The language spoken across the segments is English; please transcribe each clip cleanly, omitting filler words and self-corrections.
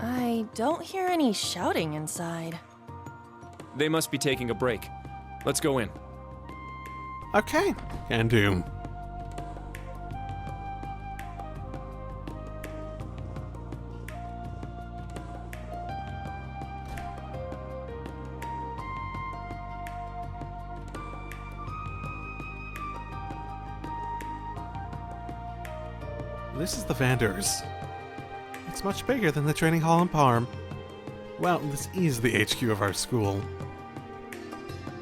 I don't hear any shouting inside. They must be taking a break. Let's go in. Okay, can do. This is the Vanders. It's much bigger than the training hall in Parm. Well, this is the HQ of our school.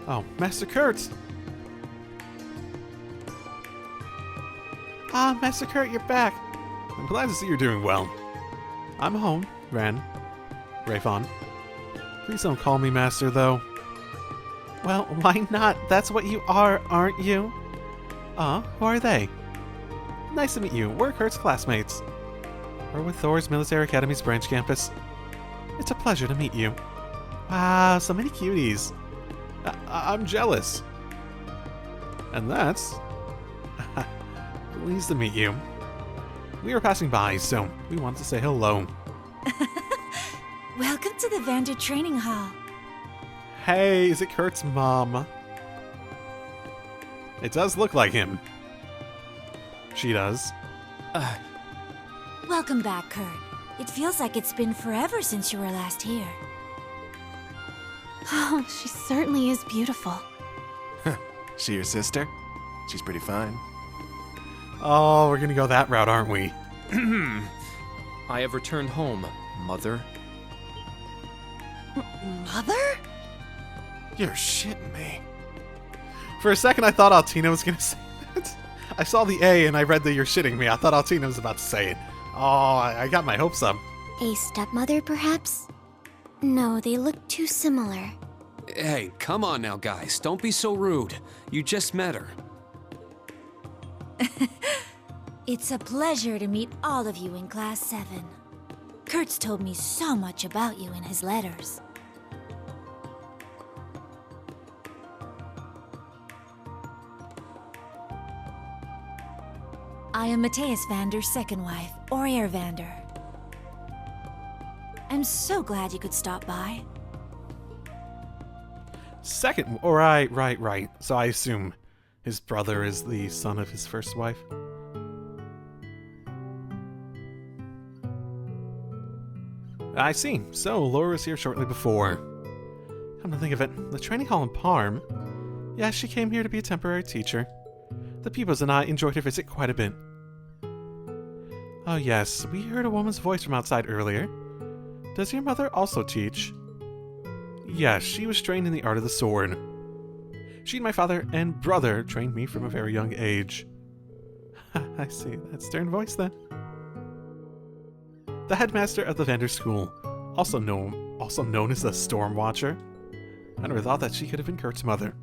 Oh, Master Kurt! Ah, Master Kurt, you're back! I'm glad to see you're doing well. I'm home, Rean. Rayfon. Please don't call me Master, though. Well, why not? That's what you are, aren't you? Who are they? Nice to meet you. We're Kurt's classmates. We're with Thor's Military Academy's branch campus. It's a pleasure to meet you. Wow, so many cuties. I'm jealous. And that's... pleased to meet you. We were passing by, so we wanted to say hello. Welcome to the Vander Training Hall. Hey, is it Kurt's mom? It does look like him. She does. Welcome back, Kurt. It feels like it's been forever since you were last here. Oh, she certainly is beautiful. She your sister? She's pretty fine. Oh, we're gonna go that route, aren't we? I have returned home, Mother. Mother? You're shitting me. For a second, I thought Altina was gonna say that. I saw the A and I read that you're shitting me. I thought Altina was about to say it. Oh, I got my hopes up. A stepmother, perhaps? No, they look too similar. Hey, come on now, guys. Don't be so rude. You just met her. It's a pleasure to meet all of you in Class 7. Kurt's told me so much about you in his letters. I am Matthias Vander's second wife, Aurier Vander. I'm so glad you could stop by. Second, right. So I assume his brother is the son of his first wife. I see. So Laura was here shortly before. Come to think of it, the training hall in Parm. Yeah, she came here to be a temporary teacher. The pupils and I enjoyed her visit quite a bit. Oh yes, we heard a woman's voice from outside earlier. Does your mother also teach? Yes, she was trained in the art of the sword. She and my father and brother trained me from a very young age. I see, that stern voice then. The headmaster of the Vander School, also known as the Storm Watcher. I never thought that she could have been Kurt's mother.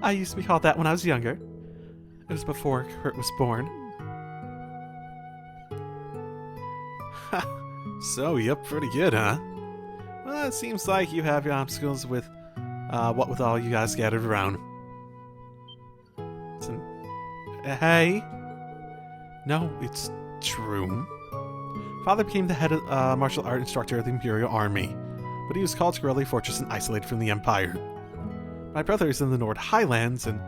I used to be called that when I was younger. It was before Kurt was born. So, you're pretty good, huh? Well, it seems like you have your obstacles with, what with all you guys scattered around. Hey? No, it's true. Father became the head of, martial art instructor of the Imperial Army, but he was called to Gorelli Fortress and isolated from the Empire. My brother is in the Nord Highlands, and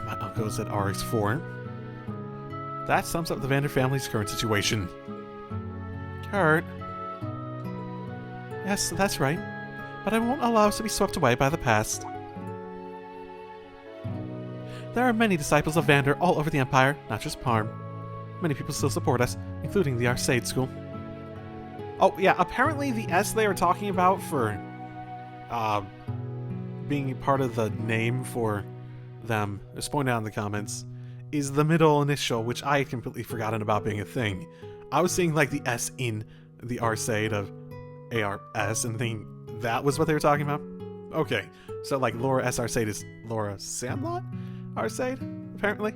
my uncle is at RX-4. That sums up the Vander family's current situation. Kurt. Yes, that's right. But I won't allow us to be swept away by the past. There are many disciples of Vander all over the Empire, not just Parm. Many people still support us, including the Arcade School. Oh, yeah, apparently the S they are talking about for, being part of the name for them, as pointed out in the comments, is the middle initial, which I had completely forgotten about being a thing. I was seeing, like, the S in the Arcade of ARS and thinking that was what they were talking about. Okay, so, like, Laura S. Arcade is Laura Sandlot Arcade, apparently.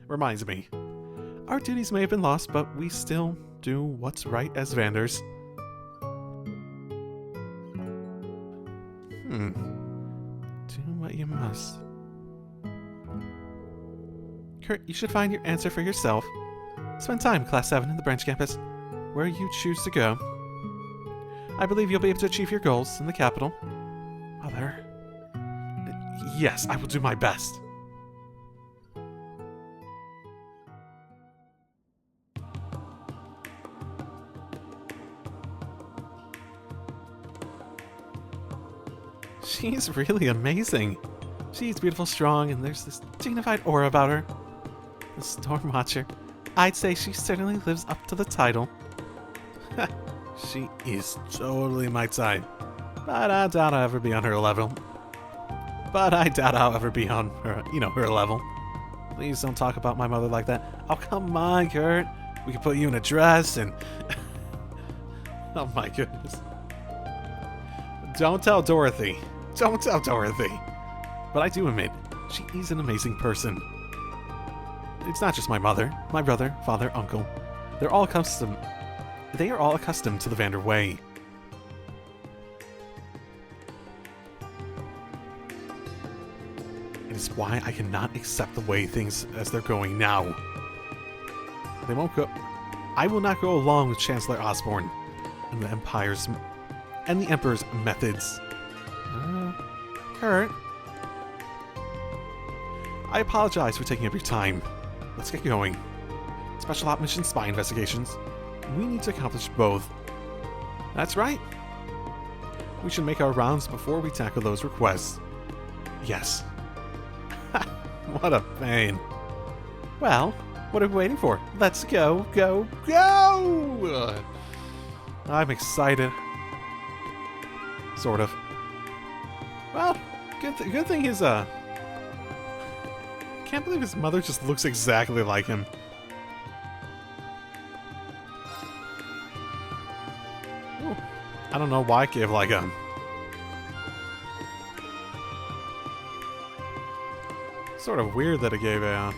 Reminds me. Our duties may have been lost, but we still do what's right as Vanders. Do what you must. Kurt, you should find your answer for yourself. Spend time, Class 7, in the branch campus, where you choose to go. I believe you'll be able to achieve your goals in the capital. Mother. Yes, I will do my best. She's really amazing. She's beautiful, strong, and there's this dignified aura about her. The Storm Watcher. I'd say she certainly lives up to the title. She is totally my type. But I doubt I'll ever be on her level. Her level. Please don't talk about my mother like that. Oh, come on, Kurt. We can put you in a dress and... Oh my goodness. Don't tell Dorothy. Don't tell Dorothy. But I do admit, she is an amazing person. It's not just my mother, my brother, father, uncle. They are all accustomed to the Vander way. It is why I cannot accept the way things as they're going now. They won't go. I will not go along with Chancellor Osborne and the Emperor's methods. Kurt. I apologize for taking up your time. Let's get going. Special Op Mission Spy Investigations. We need to accomplish both. That's right. We should make our rounds before we tackle those requests. Yes. What a pain. Well, what are we waiting for? Let's go, go, go! I'm excited. Sort of. Well, good thing his, can't believe his mother just looks exactly like him. Ooh, I don't know why I gave like a... Sort of weird that it gave a...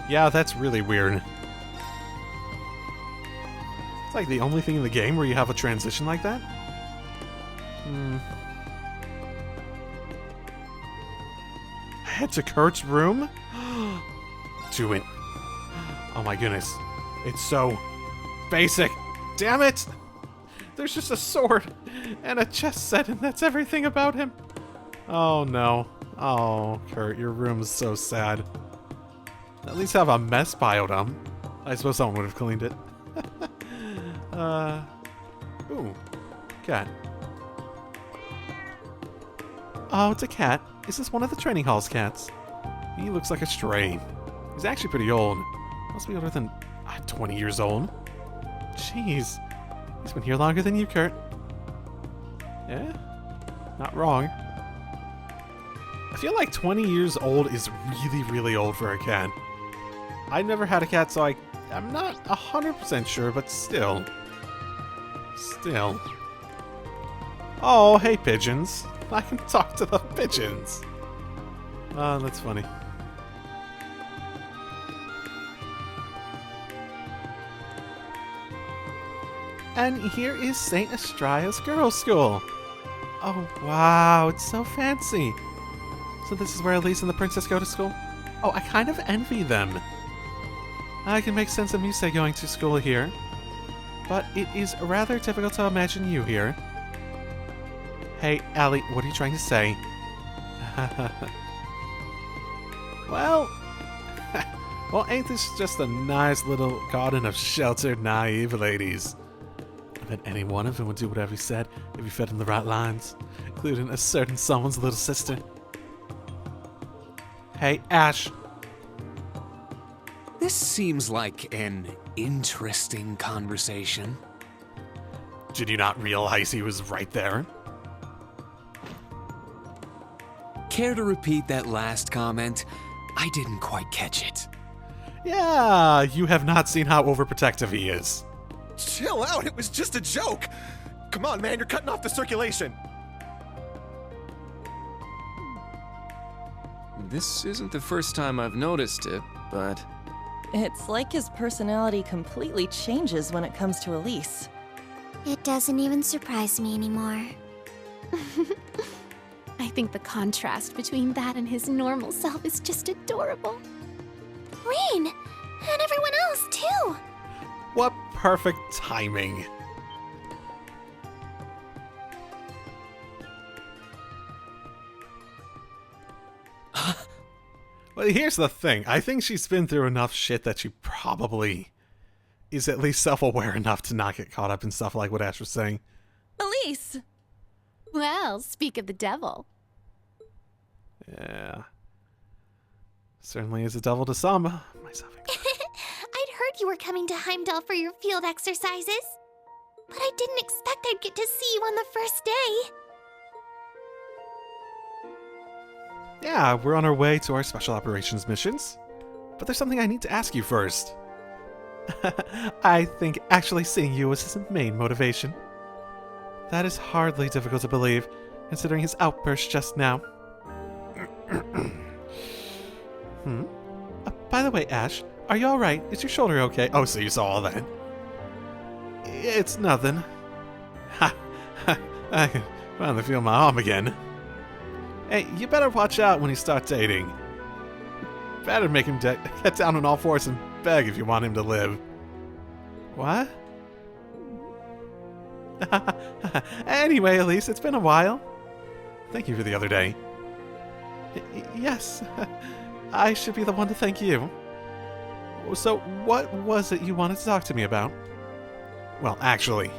Yeah, that's really weird. It's like the only thing in the game where you have a transition like that. Head to Kurt's room? Do it. Oh my goodness. It's so basic. Damn it! There's just a sword and a chess set and that's everything about him. Oh no. Oh, Kurt, your room is so sad. At least have a mess biodome. I suppose someone would have cleaned it. Ooh. Cat. Oh, it's a cat. Is this one of the training hall's cats? He looks like a stray. He's actually pretty old. Must be older than 20 years old. Jeez. He's been here longer than you, Kurt. Yeah? Not wrong. I feel like 20 years old is really, really old for a cat. I never had a cat, so I'm not 100% sure, but still. Still. Oh, hey, pigeons. I can talk to the pigeons. Oh, that's funny. And here is St. Estraya's Girls' School. Oh, wow, it's so fancy. So this is where Elise and the princess go to school? Oh, I kind of envy them. I can make sense of Muse going to school here, but it is rather difficult to imagine you here. Hey, Allie, what are you trying to say? Well, ain't this just a nice little garden of sheltered, naive ladies? I bet any one of them would do whatever he said if he fed him the right lines, including a certain someone's little sister. Hey, Ash. This seems like an interesting conversation. Did you not realize he was right there? Care to repeat that last comment? I didn't quite catch it. Yeah, you have not seen how overprotective he is. Chill out, it was just a joke! Come on, man, you're cutting off the circulation! This isn't the first time I've noticed it, but... It's like his personality completely changes when it comes to Elise. It doesn't even surprise me anymore. I think the contrast between that and his normal self is just adorable. Rean! And everyone else, too! What perfect timing. Well, here's the thing. I think she's been through enough shit that she probably is at least self-aware enough to not get caught up in stuff like what Ash was saying. Elise! Well, speak of the devil. Yeah. Certainly is a devil to some. Myself included. I'd heard you were coming to Heimdall for your field exercises, but I didn't expect I'd get to see you on the first day. Yeah, we're on our way to our special operations missions. But there's something I need to ask you first. I think actually seeing you was his main motivation. That is hardly difficult to believe, considering his outburst just now. By the way, Ash, are you alright? Is your shoulder okay? Oh, so you saw all that. It's nothing. Ha! I can finally feel my arm again. Hey, you better watch out when you start dating. You better make him get down on all fours and beg if you want him to live. What? Anyway, Elise, it's been a while. Thank you for the other day. Yes, I should be the one to thank you. So, what was it you wanted to talk to me about? Well, actually.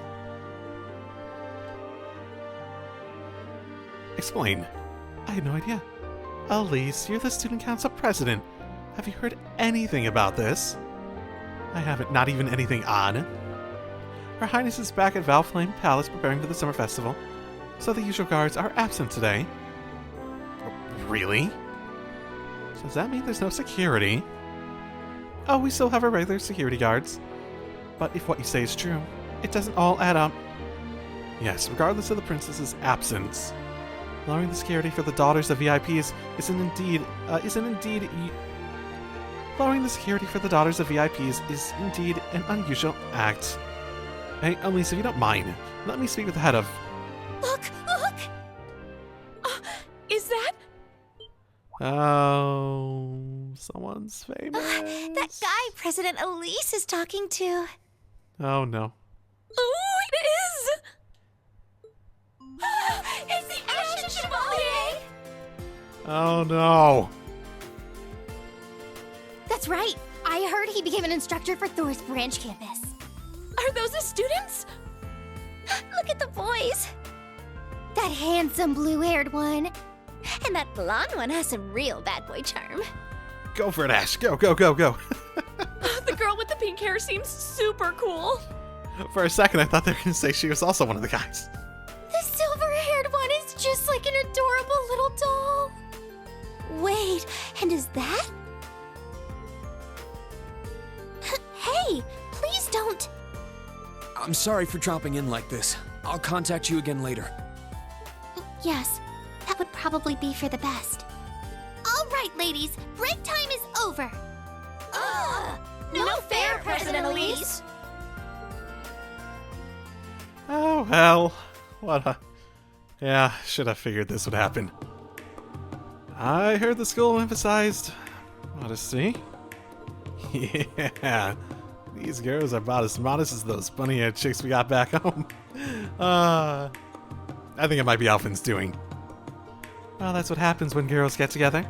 Explain. I had no idea. Elise, you're the student council president. Have you heard anything about this? I haven't, not even anything on. Her Highness is back at Valflame Palace preparing for the summer festival, so the usual guards are absent today. Really? So does that mean there's no security? Oh, we still have our regular security guards. But if what you say is true, it doesn't all add up. Yes, regardless of the princess's absence, lowering the security for the daughters of VIPs lowering the security for the daughters of VIPs is indeed an unusual act. Hey, Elise, if you don't mind, let me speak with the head of... Look! Look! Is that? Oh, someone's famous. That guy President Elise is talking to. Oh, no. Oh, it is! It's the Ashen Chevalier! Oh, no. That's right. I heard he became an instructor for Thor's branch campus. Are those the students? Look at the boys. That handsome blue-haired one. And that blonde one has some real bad boy charm. Go for it, Ash. Go, go, go, go. The girl with the pink hair seems super cool. For a second, I thought they were going to say she was also one of the guys. The silver-haired one is just like an adorable little doll. Wait, and is that? Hey, please don't. I'm sorry for dropping in like this. I'll contact you again later. Yes, that would probably be for the best. All right, ladies, break time is over. No fair, President Elise. Oh, hell. What a... Yeah, should have figured this would happen. I heard the school emphasized modesty. Yeah, these girls are about as modest as those bunny-haired chicks we got back home. I think it might be Alphin's doing. Well, that's what happens when girls get together.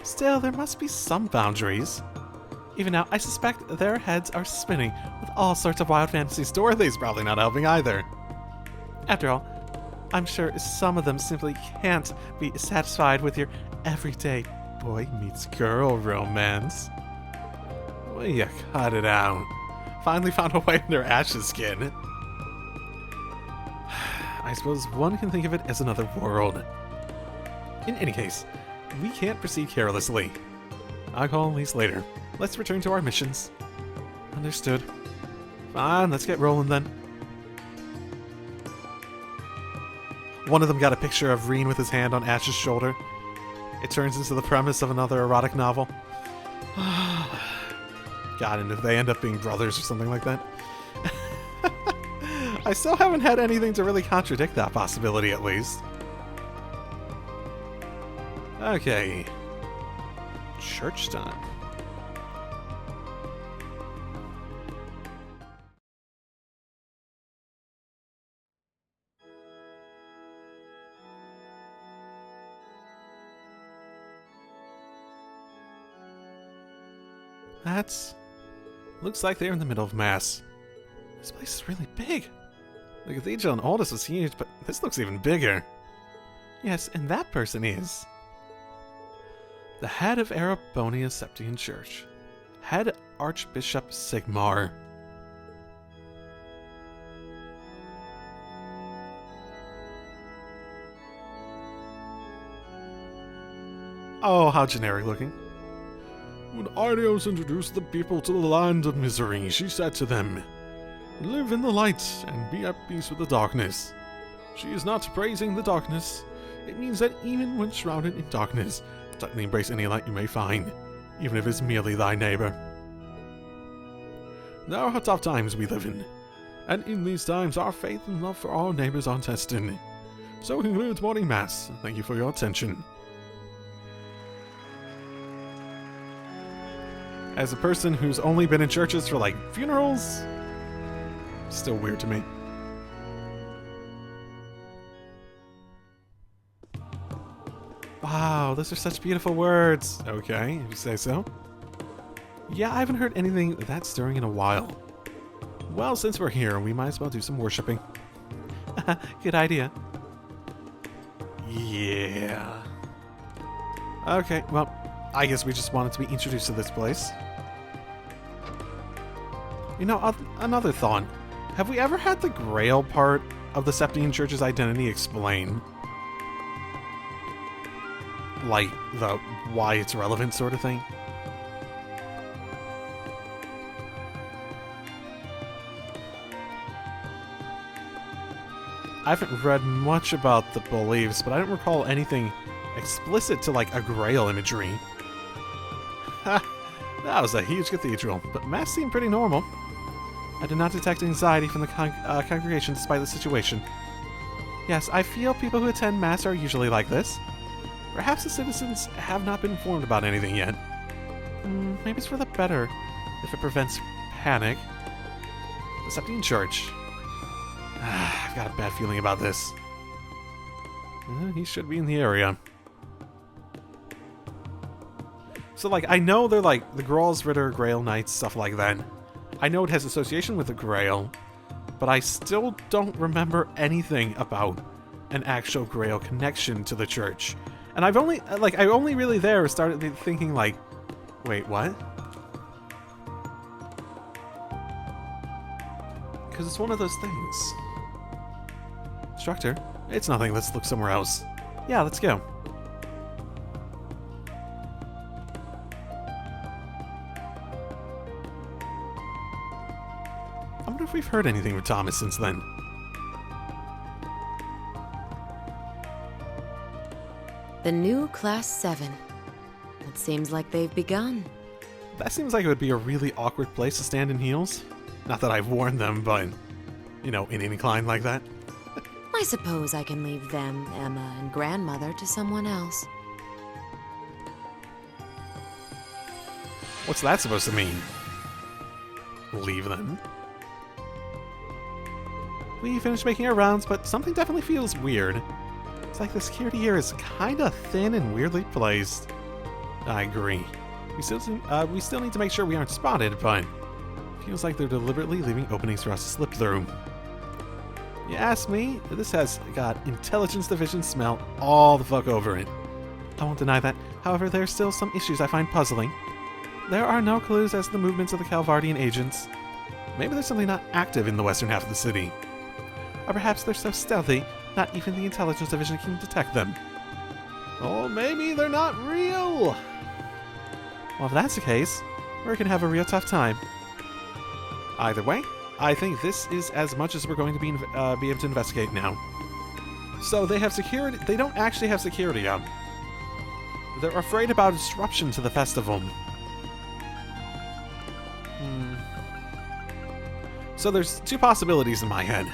Still, there must be some boundaries. Even now, I suspect their heads are spinning with all sorts of wild fantasies. Dorothy's probably not helping either. After all, I'm sure some of them simply can't be satisfied with your everyday boy meets girl romance. Will you cut it out? Finally found a way under Ash's skin. I suppose one can think of it as another world. In any case, we can't proceed carelessly. I'll call Elise later. Let's return to our missions. Understood. Fine, let's get rolling then. One of them got a picture of Rean with his hand on Ash's shoulder. It turns into the premise of another erotic novel. God, and if they end up being brothers or something like that. I still haven't had anything to really contradict that possibility, at least. Okay. Church time. Looks like they're in the middle of Mass. This place is really big. The cathedral in Aldous was huge, but this looks even bigger. Yes, and that person is the head of Erebonia Septian Church, Head Archbishop Sigmar. Oh, how generic looking. When Ardeos introduced the people to the land of misery, she said to them, "Live in the light and be at peace with the darkness." She is not praising the darkness. It means that even when shrouded in darkness, tightly embrace any light you may find, even if it's merely thy neighbor. There are tough times we live in, and in these times our faith and love for our neighbors are tested. So concludes morning mass. Thank you for your attention. As a person who's only been in churches for, like, funerals, still weird to me. Wow, those are such beautiful words. Okay, if you say so. Yeah, I haven't heard anything that stirring in a while. Well, since we're here, we might as well do some worshipping. Good idea. Yeah. Okay, well, I guess we just wanted to be introduced to this place. You know, another thought. Have we ever had the Grail part of the Septian Church's identity explained? Like, the why it's relevant sort of thing? I haven't read much about the beliefs, but I don't recall anything explicit to, like, a Grail imagery. Ha! That was a huge cathedral, but Mass seemed pretty normal. I did not detect anxiety from the congregation despite the situation. Yes, I feel people who attend Mass are usually like this. Perhaps the citizens have not been informed about anything yet. Maybe it's for the better, if it prevents panic. The Septian Church. I've got a bad feeling about this. He should be in the area. So, like, I know they're like the Gralls, Ritter, Grail Knights, stuff like that. I know it has association with the Grail, but I still don't remember anything about an actual Grail connection to the church. And I only really there started thinking, like, wait, what? Because it's one of those things. Instructor, it's nothing, let's look somewhere else. Yeah, let's go. I wonder if we've heard anything from Thomas since then. The new Class 7. It seems like they've begun. That seems like it would be a really awkward place to stand in heels. Not that I've worn them, but, you know, in an incline like that. I suppose I can leave them, Emma, and Grandmother to someone else. What's that supposed to mean? Leave them? We finished making our rounds, but something definitely feels weird. It's like the security here is kinda thin and weirdly placed. I agree. We still need to make sure we aren't spotted, but it feels like they're deliberately leaving openings for us to slip through. You ask me, this has got Intelligence Division smell all the fuck over it. I won't deny that. However, there are still some issues I find puzzling. There are no clues as to the movements of the Calvardian agents. Maybe there's something not active in the western half of the city. Or perhaps they're so stealthy, not even the Intelligence Division can detect them. Or maybe they're not real! Well, if that's the case, we're gonna have a real tough time. Either way, I think this is as much as we're going to be able to investigate now. So they have security. They don't actually have security up. They're afraid about disruption to the festival. So there's two possibilities in my head.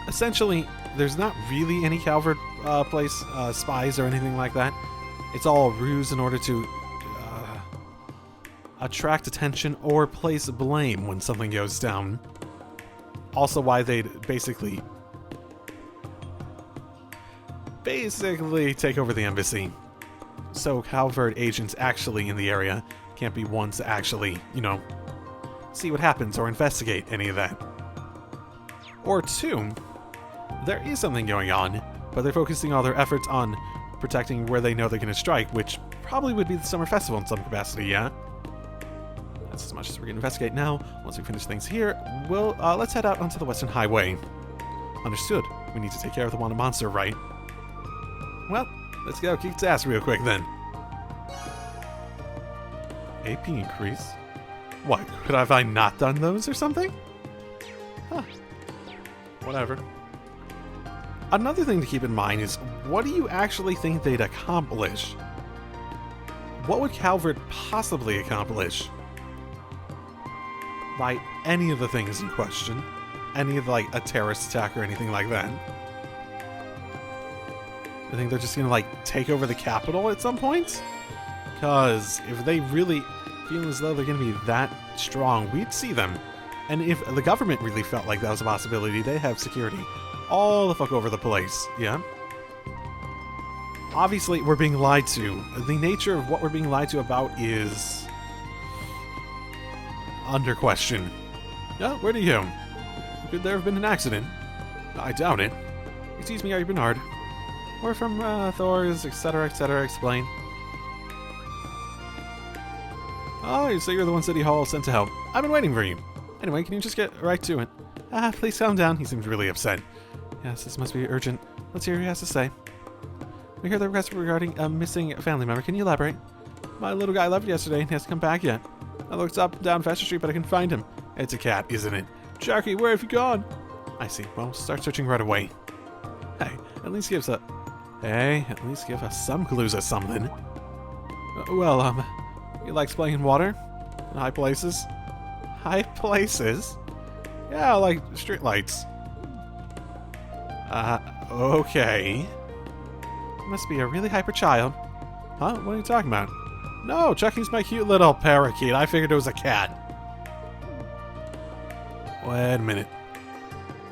Essentially, there's not really any Calvert place spies or anything like that. it's all a ruse in order to attract attention or place blame when something goes down. Also why they'd basically take over the embassy. So Calvert agents actually in the area can't be ones to actually, see what happens or investigate any of that. Or two, there is something going on, but they're focusing all their efforts on protecting where they know they're going to strike, which probably would be the summer festival in some capacity, yeah? That's as much as we're going to investigate now. Once we finish things here, let's head out onto the Western Highway. Understood. We need to take care of the wanted monster, right? Well, let's go kick its ass real quick then. AP increase? What, have I not done those or something? Huh. Whatever. Another thing to keep in mind is, what do you actually think they'd accomplish? What would Calvert possibly accomplish? By any of the things in question? Any of, a terrorist attack or anything like that? I think they're just gonna, take over the capital at some point? Because if they really feel as though they're gonna be that strong, we'd see them. And if the government really felt like that was a possibility, they have security all the fuck over the place, yeah? Obviously, we're being lied to. The nature of what we're being lied to about is under question. Yeah, where do you? Could there have been an accident? I doubt it. Excuse me, are you Bernard? We're from Thor's, etc., explain. Oh, so you're the one City Hall sent to help. I've been waiting for you. Anyway, can you just get right to it? Please calm down. He seems really upset. Yes, this must be urgent. Let's hear what he has to say. We heard the request regarding a missing family member. Can you elaborate? My little guy left yesterday and he hasn't come back yet. I looked up and down Fester Street, but I couldn't find him. It's a cat, isn't it? Jackie, where have you gone? I see. Well, start searching right away. Hey, at least give us some clues or something. He likes playing in water? In high places? High places? Yeah, like streetlights. Okay. Must be a really hyper child. Huh? What are you talking about? No, Chucky's my cute little parakeet. I figured it was a cat. Wait a minute.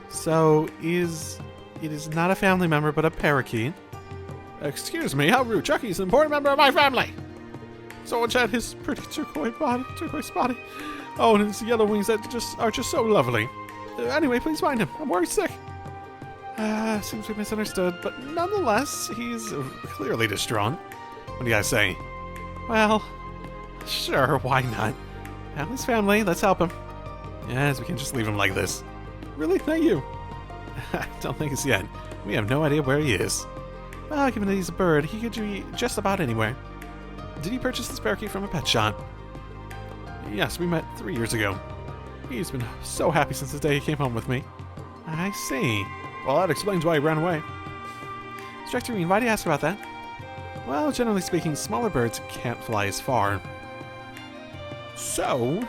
So, it is not a family member, but a parakeet? Excuse me, how rude. Chucky's an important member of my family. So watch out his pretty turquoise body. Oh, and his yellow wings that are just so lovely. Anyway, please find him. I'm worried sick. Seems we misunderstood, but nonetheless, he's clearly distraught. What do you guys say? Well, sure, why not? Family's family, let's help him. Yes, we can just leave him like this. Really? Thank you. Don't think it's yet. We have no idea where he is. Well, given that he's a bird, he could be just about anywhere. Did he purchase this parakeet from a pet shop? Yes, we met 3 years ago. He's been so happy since the day he came home with me. I see. Well, that explains why he ran away. Instructor Rean, why do you ask about that? Well, generally speaking, smaller birds can't fly as far. So,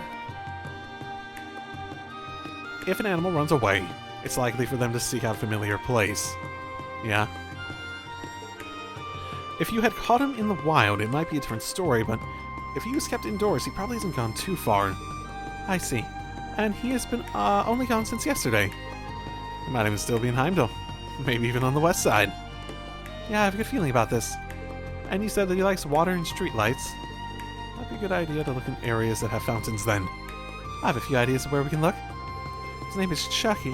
if an animal runs away, it's likely for them to seek out a familiar place. Yeah? If you had caught him in the wild, it might be a different story, but if he was kept indoors, he probably hasn't gone too far. I see. And he has been only gone since yesterday. He might even still be in Heimdall. Maybe even on the west side. Yeah, I have a good feeling about this. And you said that he likes water and streetlights. Might be a good idea to look in areas that have fountains then. I have a few ideas of where we can look. His name is Chucky.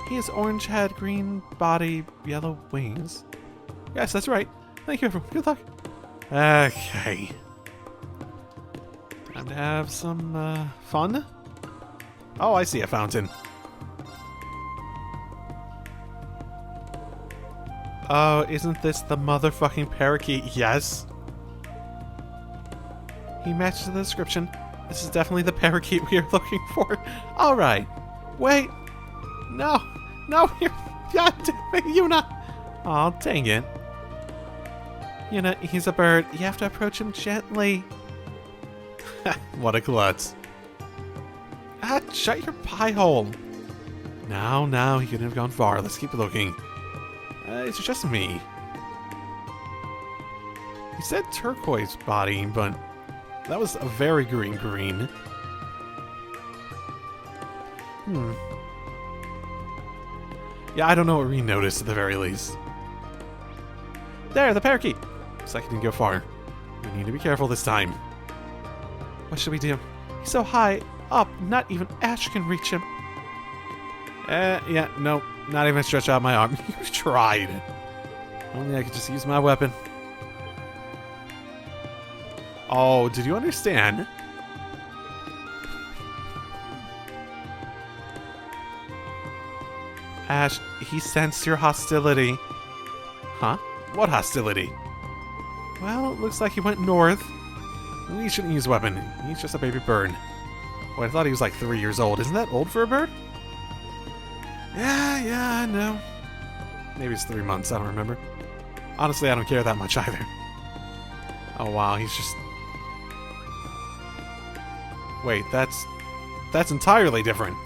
He has orange head, green body, yellow wings. Yes, that's right. Thank you, everyone. Good luck. Okay. Time to have some fun. Oh, I see a fountain. Oh, isn't this the motherfucking parakeet? Yes. He matches the description. This is definitely the parakeet we are looking for. Alright. Wait. No. No, you're... God damn it, Yuna. Oh, dang it. Yuna, he's a bird. You have to approach him gently. What a klutz. Shut your pie hole. Now, he couldn't have gone far. Let's keep looking. It's just me. He said turquoise body, but that was a very green. Yeah, I don't know what Rean noticed at the very least. There, the parakeet! Looks like he didn't go far. We need to be careful this time. What should we do? He's so high up, not even Ash can reach him. Yeah, no, not even stretch out my arm. You tried. Only I could just use my weapon. Oh, did you understand? Ash, he sensed your hostility. Huh? What hostility? Well, it looks like he went north. We shouldn't use weapon. He's just a baby bird. Oh, I thought he was like 3 years old. Isn't that old for a bird? Yeah, I know. Maybe it's 3 months, I don't remember. Honestly, I don't care that much either. Oh wow, he's just... Wait, that's entirely different.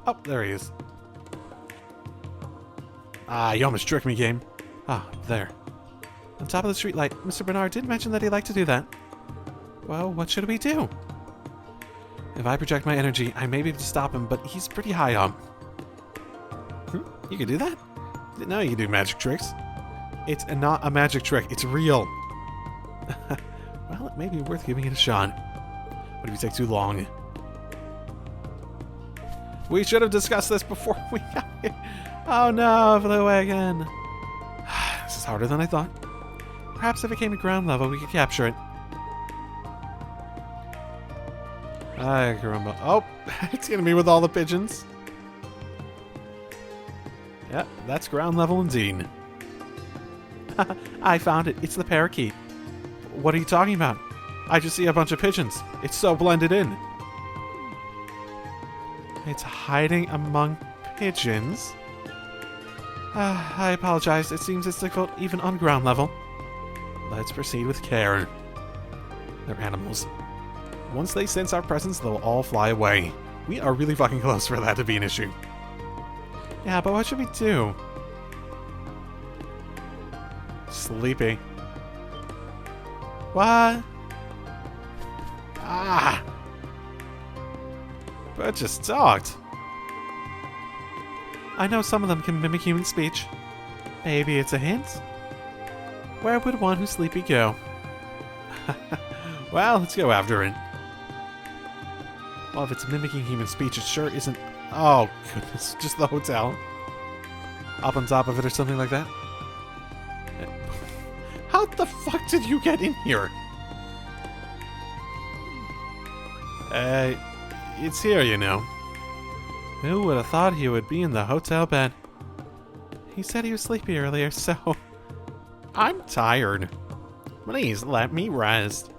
Oh, there he is. Ah, you almost tricked me, game. Ah, there. On top of the streetlight, Mr. Bernard did mention that he'd like to do that. Well, what should we do? If I project my energy, I may be able to stop him, but he's pretty high up. You can do that? Didn't know you could do magic tricks. It's not a magic trick, it's real. Well, it may be worth giving it a shot. What if you take too long? We should have discussed this before we got here. Oh no, I flew away again. This is harder than I thought. Perhaps if it came to ground level, we could capture it. Ay, caramba. Oh, it's gonna be with all the pigeons. Yep, that's ground level indeed. I found it. It's the parakeet. What are you talking about? I just see a bunch of pigeons. It's so blended in. It's hiding among pigeons. I apologize. It seems it's difficult even on ground level. Let's proceed with care. They're animals. Once they sense our presence, they'll all fly away. We are really fucking close for that to be an issue. Yeah, but what should we do? Sleepy. What? Ah! But just talked. I know some of them can mimic human speech. Maybe it's a hint? Where would one who's sleepy go? Well, let's go after it. Well, if it's mimicking human speech, it sure isn't... Oh, goodness. Just the hotel. Up on top of it or something like that. How the fuck did you get in here? It's here, you know. Who would have thought he would be in the hotel bed? He said he was sleepy earlier, so... I'm tired. Please let me rest.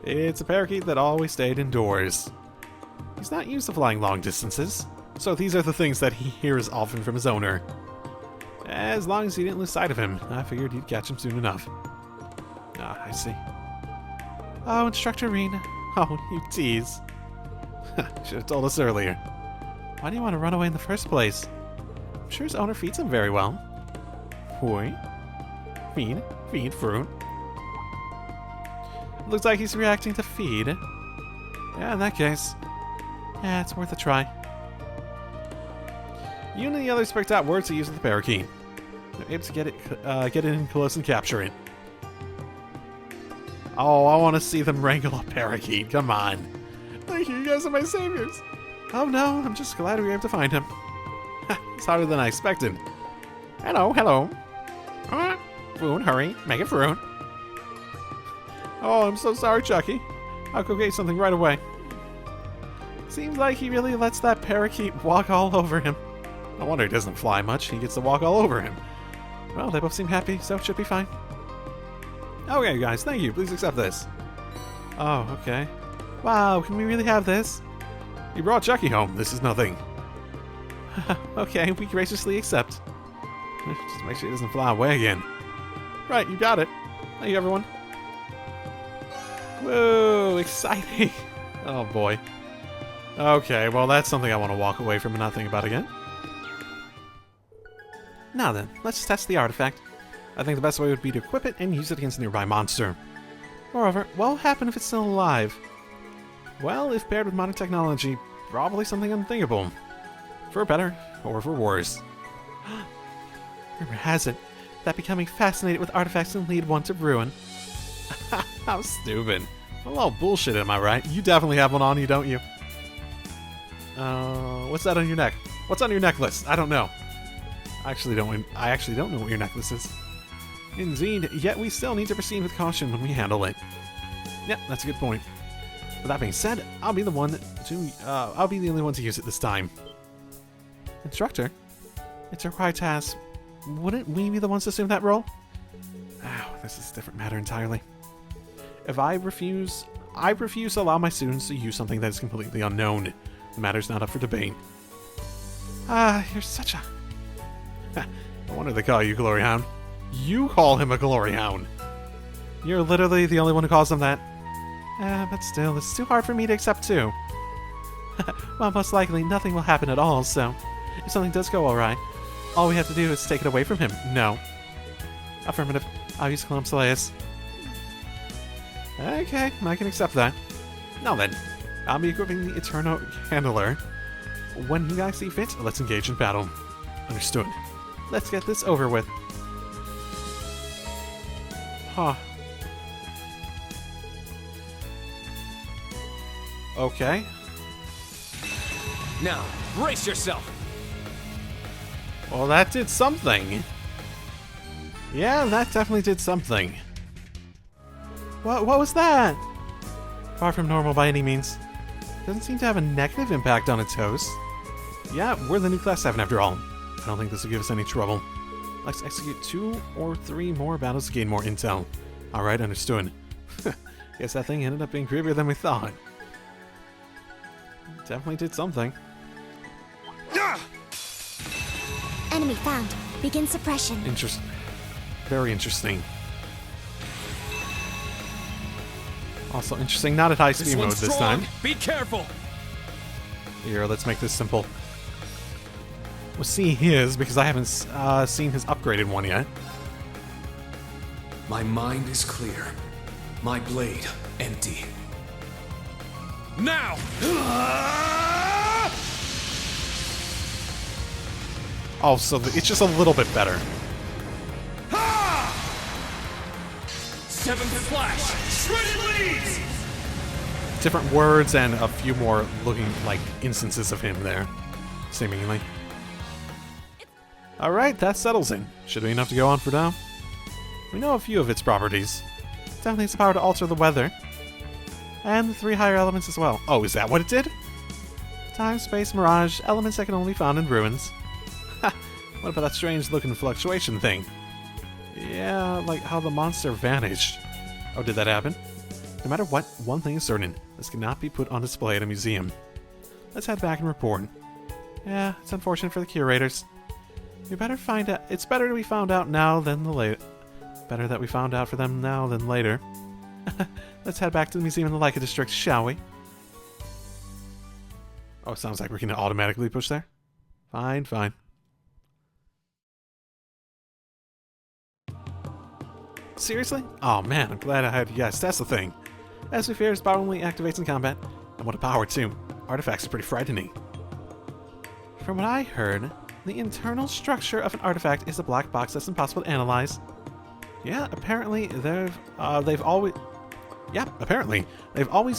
It's a parakeet that always stayed indoors. He's not used to flying long distances, so these are the things that he hears often from his owner. As long as he didn't lose sight of him, I figured he'd catch him soon enough. Ah, I see. Oh, Instructor Rean. Oh, you tease. Should have told us earlier. Why do you want to run away in the first place? I'm sure his owner feeds him very well. Boy. Feed fruit. Looks like he's reacting to feed. Yeah, in that case. Yeah, it's worth a try. You and the others picked out words to use with the parakeet. They're able to get it in close and capture it. Oh, I want to see them wrangle a parakeet. Come on. Thank you, you guys are my saviors. Oh no, I'm just glad we were able to find him. It's harder than I expected. Hello. Foon, hurry, make it fruit. Oh, I'm so sorry, Chucky. I'll go get something right away. Seems like he really lets that parakeet walk all over him. No wonder he doesn't fly much. He gets to walk all over him. Well, they both seem happy, so it should be fine. Okay, guys, thank you. Please accept this. Oh, okay. Wow, can we really have this? You brought Chucky home. This is nothing. Okay, we graciously accept. Just make sure he doesn't fly away again. Right, you got it. Thank you, everyone. Whoa, exciting. Oh, boy. Okay, well, that's something I want to walk away from and not think about again. Now then, let's test the artifact. I think the best way would be to equip it and use it against a nearby monster. Moreover, what will happen if it's still alive? Well, if paired with modern technology, probably something unthinkable. For better, or for worse. Rumor has it that becoming fascinated with artifacts can lead one to ruin. How stupid. A little bullshit, am I right? You definitely have one on you, don't you? What's that on your neck? What's on your necklace? I don't know. I actually don't know what your necklace is. Indeed, yet we still need to proceed with caution when we handle it. Yep, that's a good point. With that being said, I'll be the only one to use it this time. Instructor? It's a required task. Wouldn't we be the ones to assume that role? This is a different matter entirely. If I refuse to allow my students to use something that is completely unknown. The matter's not up for debate. You're such a... No wonder they call you Glory Hound. You call him a Glory Hound. You're literally the only one who calls him that. But still, it's too hard for me to accept too. Well, most likely nothing will happen at all, so... If something does go alright, all we have to do is take it away from him. No. Affirmative. I'll use Clumslayus. Okay, I can accept that. Now then, I'll be equipping the Eternal Handler. When you guys see fit, let's engage in battle. Understood. Let's get this over with. Huh. Okay. Now, brace yourself! Well, that did something. Yeah, that definitely did something. What was that? Far from normal by any means. Doesn't seem to have a negative impact on its host. Yeah, we're the new Class 7 after all. I don't think this will give us any trouble. Let's execute 2 or 3 more battles to gain more intel. Alright, understood. Guess that thing ended up being creepier than we thought. Definitely did something. Enemy found. Begin suppression. Very interesting. Also interesting, not at high speed mode this time. Be careful! Here, let's make this simple. We'll see his, because I haven't seen his upgraded one yet. My mind is clear. My blade empty. Now! Oh, so it's just a little bit better. Seventh flash! Shredded leaves! Different words and a few more looking like instances of him there, seemingly. Alright, that settles it. Should be enough to go on for now. We know a few of its properties. Definitely has the power to alter the weather. And the 3 higher elements as well. Oh, is that what it did? Time, space, mirage, elements that can only be found in ruins. Ha! What about that strange looking fluctuation thing? Yeah, like how the monster vanished. Oh, did that happen? No matter what, one thing is certain. This cannot be put on display at a museum. Let's head back and report. Yeah, it's unfortunate for the curators. We better find out. It's better we found out now than the later. Better that we found out for them now than later. Let's head back to the museum in the Leica district, shall we? Oh, it sounds like we can automatically push there. Fine, fine. Seriously? Oh man, I'm glad I had you guys test the thing. As we fear, its power only activates in combat. And what a power too. Artifacts are pretty frightening. From what I heard, the internal structure of an artifact is a black box that's impossible to analyze. Yeah, apparently they've always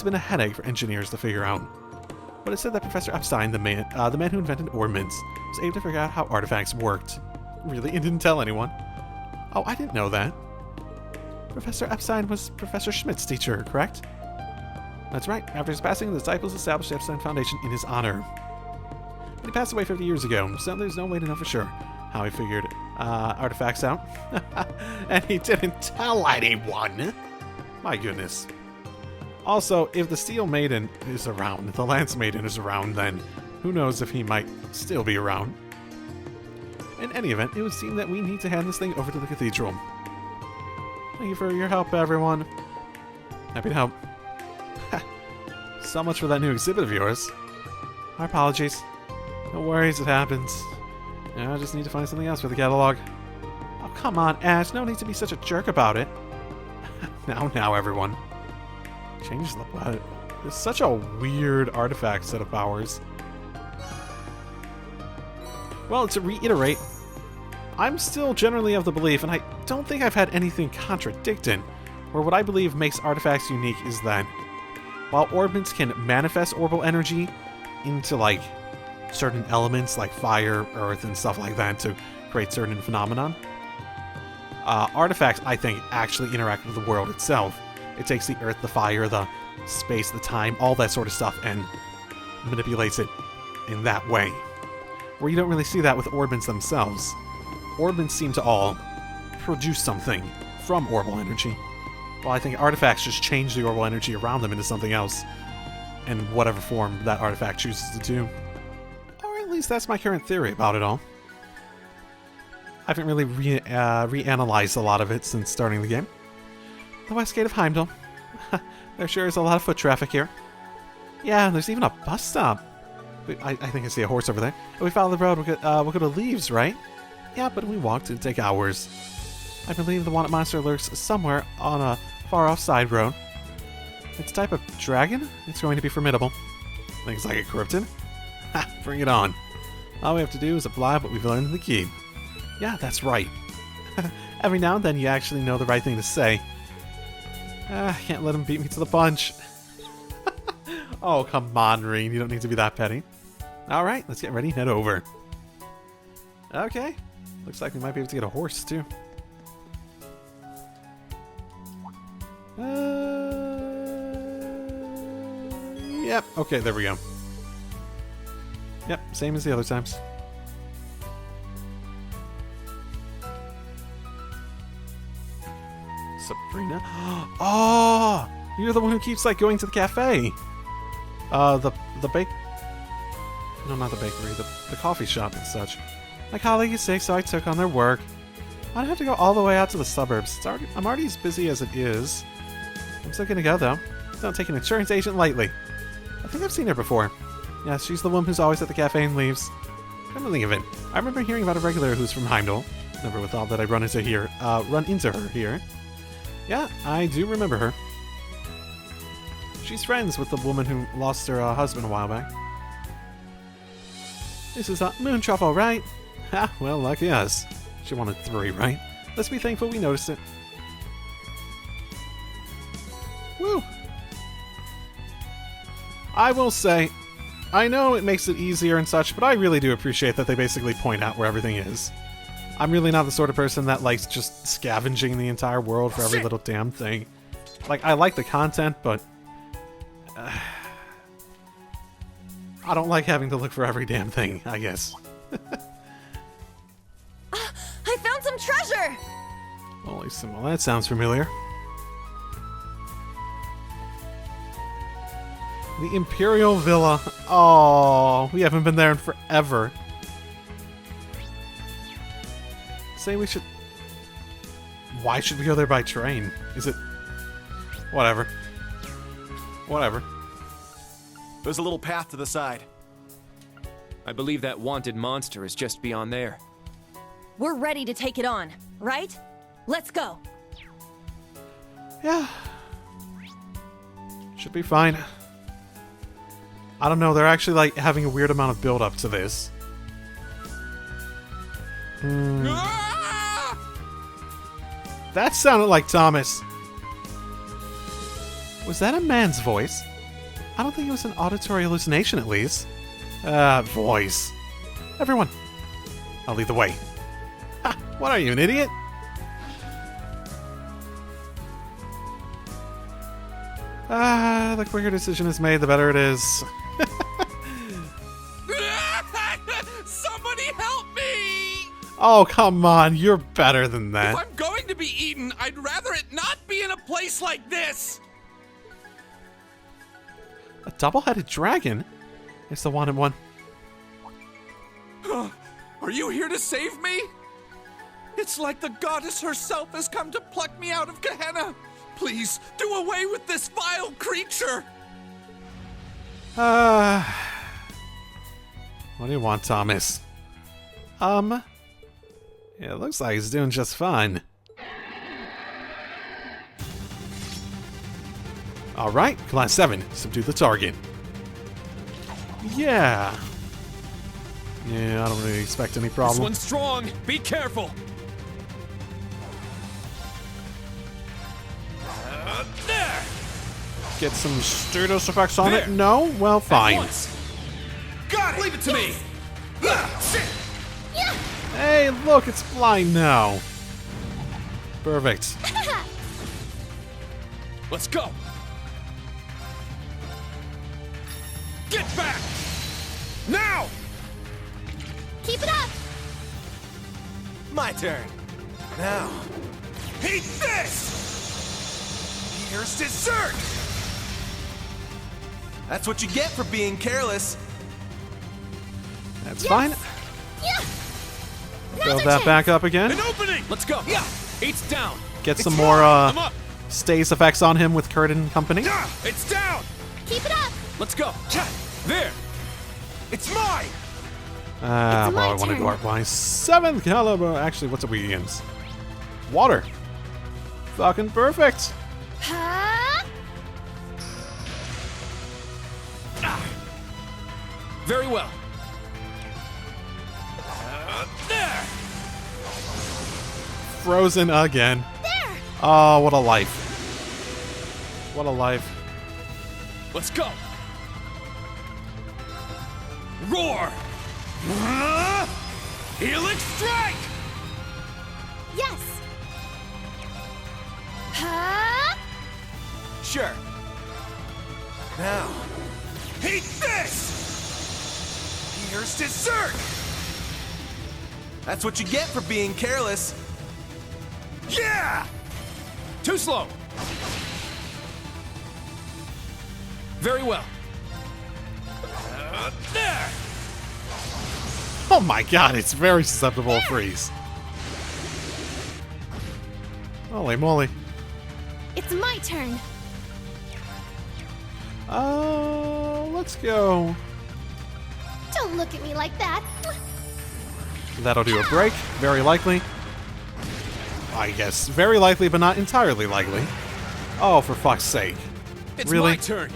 been a headache for engineers to figure out. But it said that Professor Epstein, the man who invented ordnance, was able to figure out how artifacts worked. Really? And didn't tell anyone? Oh, I didn't know that. Professor Epstein was Professor Schmidt's teacher, correct? That's right. After his passing, the disciples established the Epstein Foundation in his honor. But he passed away 50 years ago, so there's no way to know for sure how he figured artifacts out. And he didn't tell anyone! My goodness. Also, if the Steel Maiden is around, the Lance Maiden is around, then who knows if he might still be around. In any event, it would seem that we need to hand this thing over to the cathedral. Thank you for your help, everyone. Happy to help. So much for that new exhibit of yours. Our apologies. No worries, it happens. Yeah, I just need to find something else for the catalog. Oh, come on, Ash. No need to be such a jerk about it. Now, everyone. Change the... It's such a weird artifact set of powers. Well, to reiterate, I'm still generally of the belief, and I don't think I've had anything contradict it, where what I believe makes artifacts unique is that while orbits can manifest orbal energy into, like, certain elements like fire, earth, and stuff like that to create certain phenomenon, artifacts, I think, actually interact with the world itself. It takes the earth, the fire, the space, the time, all that sort of stuff, and manipulates it in that way. Where you don't really see that with orbits themselves. Orbits seem to all produce something from orbal energy. Well, I think artifacts just change the orbal energy around them into something else, in whatever form that artifact chooses to do. Or at least that's my current theory about it all. I haven't really reanalyzed a lot of it since starting the game. The west gate of Heimdall. There sure is a lot of foot traffic here. Yeah, there's even a bus stop. I think I see a horse over there. If we follow the road, we'll go to Leaves, right? Yeah, but we walked. It'd take hours. I believe the wanted monster lurks somewhere on a far-off side road. Its type of dragon? It's going to be formidable. Things like a cryptid? Ha! Bring it on. All we have to do is apply what we've learned in the keep. Yeah, that's right. Every now and then you actually know the right thing to say. Can't let him beat me to the punch. Oh, come on, Rean. You don't need to be that petty. Alright, let's get ready and head over. Okay. Looks like we might be able to get a horse, too. Yep. Okay, there we go. Yep, same as the other times. Sabrina? Oh! You're the one who keeps, like, going to the cafe. The bake... No, not the bakery. The coffee shop and such. My colleague is sick, so I took on their work. I don't have to go all the way out to the suburbs. I'm already as busy as it is. I'm still gonna go, though. Don't take an insurance agent lightly. I think I've seen her before. Yeah, she's the one who's always at the cafe and leaves. Come to think of it, I remember hearing about a regular who's from Heimdall. Never would thought that I'd run into her here. Yeah, I do remember her. She's friends with the woman who lost her husband a while back. This is moon truffle, right? Ha, well, lucky us. She wanted 3, right? Let's be thankful we noticed it. Woo! I will say, I know it makes it easier and such, but I really do appreciate that they basically point out where everything is. I'm really not the sort of person that likes just scavenging the entire world for every little damn thing. Like, I like the content, but... I don't like having to look for every damn thing, I guess. I found some treasure! Holy well, that sounds familiar. The Imperial Villa. Oh, we haven't been there in forever. Say we should... Why should we go there by train? Is it... Whatever. Whatever. There's a little path to the side. I believe that wanted monster is just beyond there. We're ready to take it on, right? Let's go. Yeah. Should be fine. I don't know, they're actually like having a weird amount of build up to this. That sounded like Thomas. Was that a man's voice? I don't think it was an auditory hallucination, at least. Voice. Everyone, I'll lead the way. Ha! What are you, an idiot? The quicker decision is made, the better it is. Somebody help me! Oh, come on, you're better than that. If I'm going to be eaten, I'd rather it not be in a place like this! A double-headed dragon? It's the wanted one. Are you here to save me? It's like the goddess herself has come to pluck me out of Gehenna. Please, do away with this vile creature! What do you want, Thomas? Yeah, it looks like he's doing just fine. Alright, Class 7, subdue the target. Yeah. Yeah, I don't really expect any problem. This one's strong. Be careful. There. Get some status effects on it? No? Well, fine. Got it! Leave it to me! Hey, look, it's flying now. Perfect. Let's go. Get back! Now! Keep it up! My turn. Now. Eat this! Here's dessert! That's what you get for being careless. That's fine. Yeah! Build that back up again. An opening! Let's go. Yeah. Eight's down. Get some It's more I'm up. stays effects on him with Kurt and company. Yeah. It's down. Keep it up! Let's go. There. It's mine! Well, my I want to turn. go up my 7th caliber. Actually, what's obedience? Water. Fucking perfect. Huh? Very well. There. Frozen again. There! Oh, what a life. What a life. Let's go. Roar. Helix strike. Yes! Huh? Sure. Now. Eat this! Here's dessert! That's what you get for being careless. Yeah! Too slow. Very well. There. Oh my god, it's very susceptible to freeze. Holy moly. It's my turn. Let's go. Don't look at me like that. That'll do a break, very likely. I guess very likely, but not entirely likely. Oh, for fuck's sake. It's Really? my turn.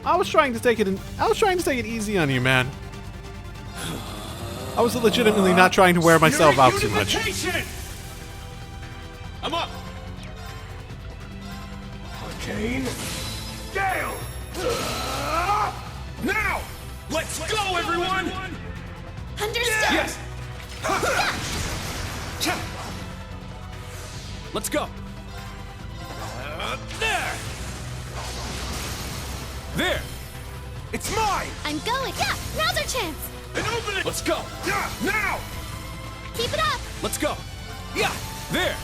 I was trying to take it easy on you, man. I was legitimately not trying to wear myself out too much. Unification! I'm up. Arcane Gale! Now! Let's go, everyone! Understood. Yes. Let's go. There. There. It's mine! I'm going. Yeah, now's our chance. An opening! Let's go. Yeah, now! Keep it up! Let's go. Yeah! There.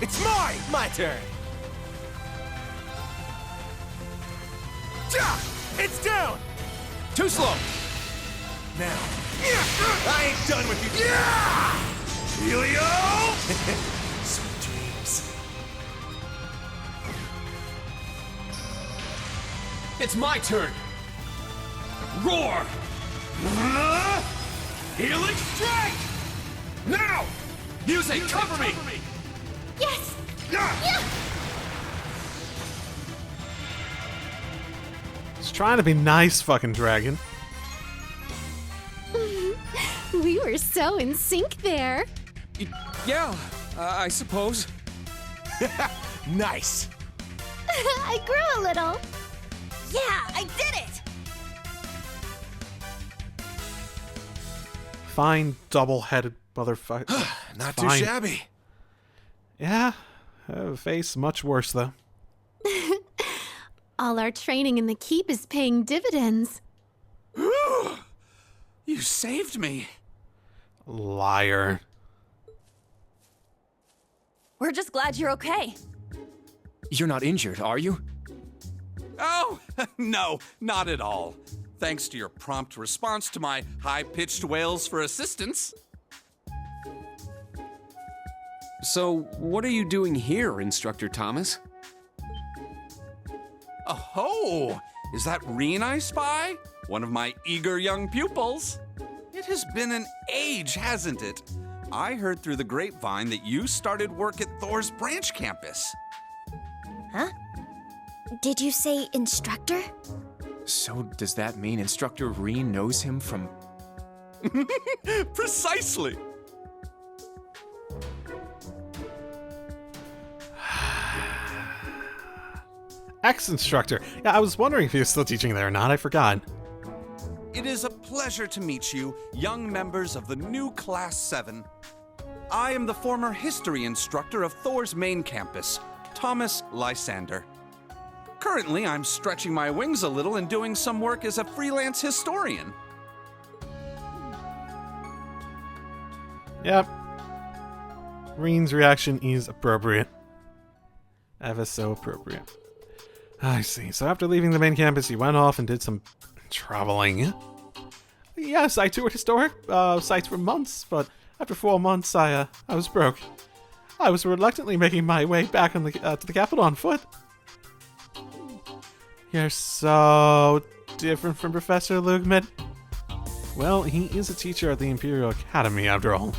It's mine! My turn. Yeah! It's down! Too slow. Now. I ain't done with you! Yeah! Helio! Sweet dreams. It's my turn. Roar. Helix strike! Now! Use it. Cover me. Yes! Yeah! Just trying to be nice, fucking dragon. We were so in sync there. Yeah, I suppose. Nice. I grew a little. Yeah, I did it! Fine, double-headed motherfucker. Not too Fine. shabby. Yeah, face much worse though. All our training in the keep is paying dividends. You saved me. Liar. We're just glad you're okay. You're not injured, are you? Oh, no, not at all. Thanks to your prompt response to my high-pitched wails for assistance. So, what are you doing here, Instructor Thomas? Oh, is that Rean I spy? One of my eager young pupils. It has been an age, hasn't it? I heard through the grapevine that you started work at Thor's branch campus. Huh? Did you say instructor? So does that mean Instructor Rean knows him from... Precisely! Ex-instructor. Yeah, I was wondering if he was still teaching there or not. I forgot. It is a pleasure to meet you, young members of the new Class 7. I am the former history instructor of Thor's main campus, Thomas Lysander. Currently, I'm stretching my wings a little and doing some work as a freelance historian. Yep. Rean's reaction is appropriate. Ever so appropriate. I see. So after leaving the main campus, he went off and did some traveling. Yes, I toured historic sites for months, but after 4 months, I was broke. I was reluctantly making my way back to the capital on foot. You're so different from Professor Lugman. Well, he is a teacher at the Imperial Academy, after all.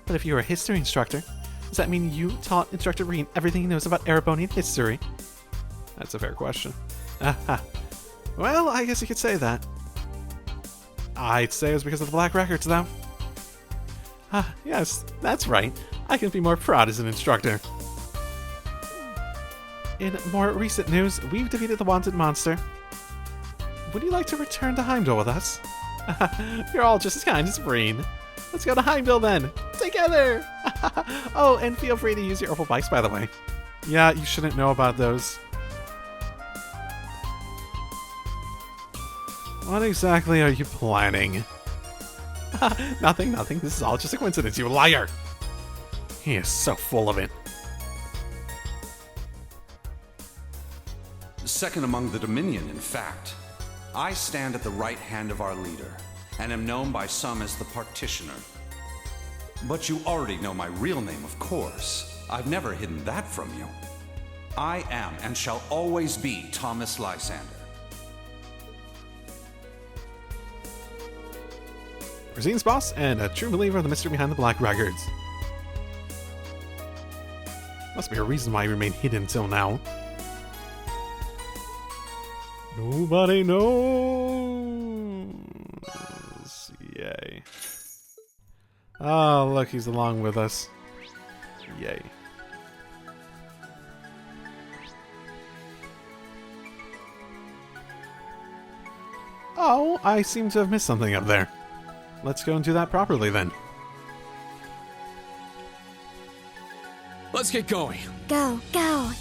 But if you're a history instructor, does that mean you taught Instructor Rean everything he knows about Erebonian history? That's a fair question. Well, I guess you could say that. I'd say it was because of the Black Records, though. Yes, that's right. I can be more proud as an instructor. In more recent news, we've defeated the wanted monster. Would you like to return to Heimdall with us? You're all just as kind as Rean. Let's go to Heimdall then! Together! Oh, and feel free to use your opal bikes, by the way. Yeah, you shouldn't know about those. What exactly are you planning? Nothing. This is all just a coincidence, you liar! He is so full of it. Second among the Dominion, in fact. I stand at the right hand of our leader, and am known by some as the Partitioner. But you already know my real name, of course. I've never hidden that from you. I am and shall always be Thomas Lysander. Rezine's boss and a true believer of the mystery behind the Black Records. Must be a reason why he remained hidden until now. Nobody knows. Yay. Oh, look, he's along with us. Yay. Oh, I seem to have missed something up there. Let's go and do that properly then. Let's get going. Go. Oh,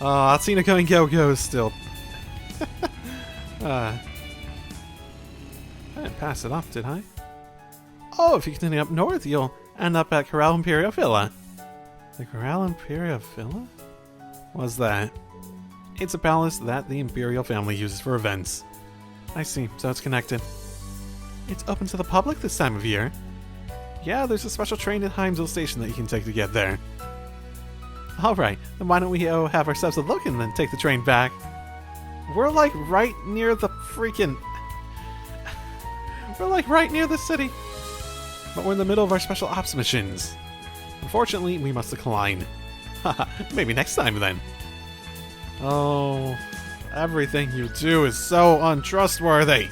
Alcina going go still. I didn't pass it off, did I? Oh, if you continue up north, you'll end up at Corral Imperial Villa. The Corral Imperial Villa? What's that? It's a palace that the Imperial family uses for events. I see, so it's connected. It's open to the public this time of year. Yeah, there's a special train at Heimdall Station that you can take to get there. Alright, then why don't we have ourselves a look and then take the train back? We're like right near the freaking... We're like right near the city. But we're in the middle of our special ops missions. Unfortunately, we must decline. Haha, maybe next time then. Oh, everything you do is so untrustworthy.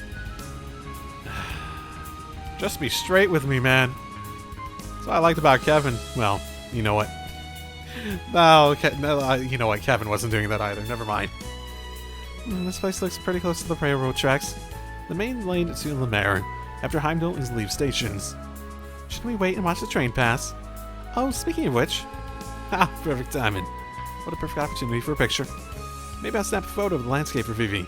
Just be straight with me, man. That's what I liked about Kevin. Well, you know what? No, you know what? Kevin wasn't doing that either. Never mind. This place looks pretty close to the railroad tracks. The main lane to Lemaire. After Heimdall is leave stations. Should we wait and watch the train pass? Oh, speaking of which... Ha! Perfect timing. What a perfect opportunity for a picture. Maybe I'll snap a photo of the landscape for Vivi.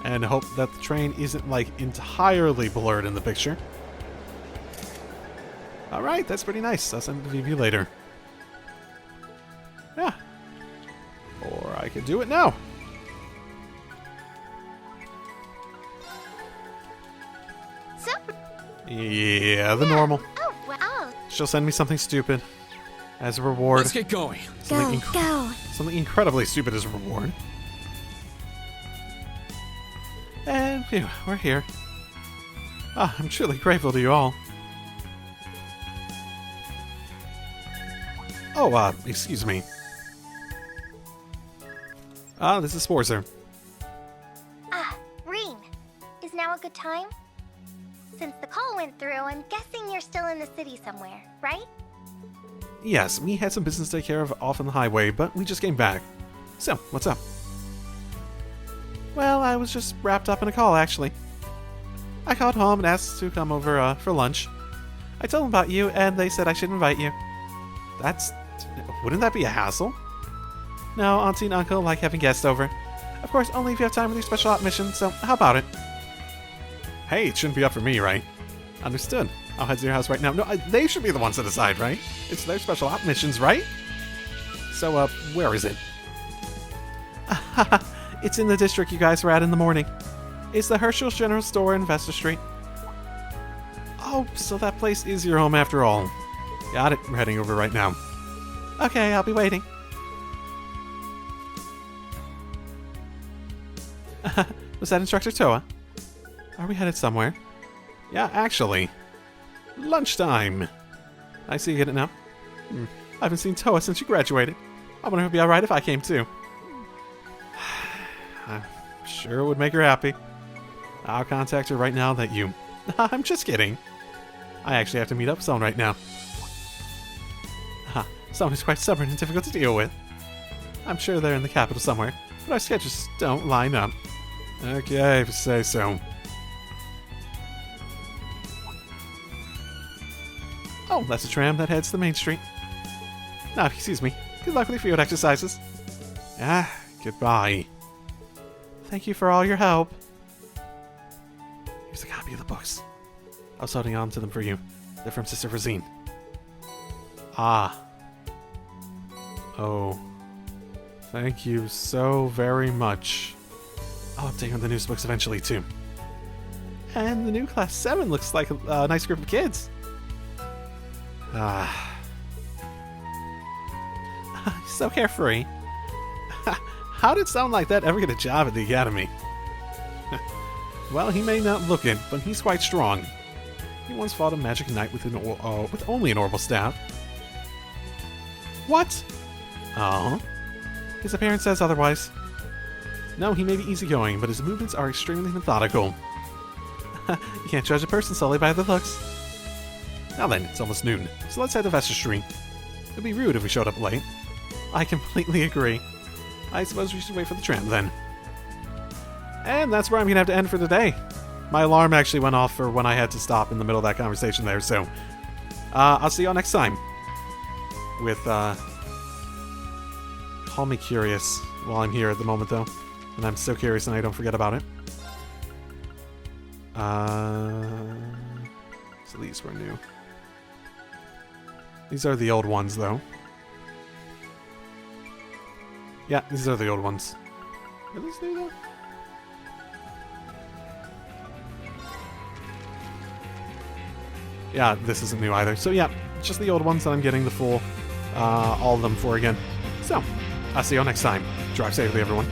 And hope that the train isn't, like, entirely blurred in the picture. Alright, that's pretty nice. I'll send it to Vivi later. Yeah. Or I could do it now. So? Yeah, the normal. Oh, wow. She'll send me something stupid as a reward. Let's get going. Go. Something incredibly stupid as a reward. And phew, we're here. Ah, I'm truly grateful to you all. Oh, excuse me. This is Sporzer. Rean, is now a good time? Since the call went through, I'm guessing you're still in the city somewhere, right? Yes, we had some business to take care of off on the highway, but we just came back. So, what's up? Well, I was just wrapped up in a call, actually. I called home and asked to come over for lunch. I told them about you, and they said I should invite you. Wouldn't that be a hassle? No, Auntie and Uncle like having guests over. Of course, only if you have time with your special op mission, so how about it? Hey, it shouldn't be up for me, right? Understood. I'll head to your house right now. No, they should be the ones to decide, right? It's their special op missions, right? So, where is it? It's in the district you guys were at in the morning. It's the Herschel's General Store in Vesta Street. Oh, so that place is your home after all. Got it. We're heading over right now. Okay, I'll be waiting. Was that Instructor Toa? Are we headed somewhere? Yeah, actually. Lunchtime. I see you get it now. I haven't seen Toa since you graduated. I wonder if it'd be alright if I came too. I'm sure it would make her happy. I'll contact her right now that you... I'm just kidding. I actually have to meet up with someone right now. Someone who's quite stubborn and difficult to deal with. I'm sure they're in the capital somewhere, but our schedules don't line up. Okay, if you say so. Oh, that's a tram that heads to the main street. Now, excuse me. Good luck with your field exercises. Goodbye. Thank you for all your help. Here's a copy of the books. I was holding on to them for you. They're from Sister Rean. Oh. Thank you so very much. I'll update on the news books eventually, too. And the new Class 7 looks like a nice group of kids. So carefree. How did someone like that ever get a job at the Academy? Well, he may not look it, but he's quite strong. He once fought a magic knight with only an orbital staff. What? His appearance says otherwise. No, he may be easygoing, but his movements are extremely methodical. You can't judge a person solely by their looks. Now then, it's almost noon, so let's head to Vesta Street. It'd be rude if we showed up late. I completely agree. I suppose we should wait for the tram then. And that's where I'm gonna have to end for today. My alarm actually went off for when I had to stop in the middle of that conversation there, so... I'll see y'all next time. With, Call me curious while I'm here at the moment, though. And I'm so curious and I don't forget about it. So these were new. These are the old ones, though. Yeah, these are the old ones. Are these new, though? Yeah, this isn't new either. So yeah, just the old ones that I'm getting the full, all of them for again. So, I'll see you all next time. Drive safely, everyone.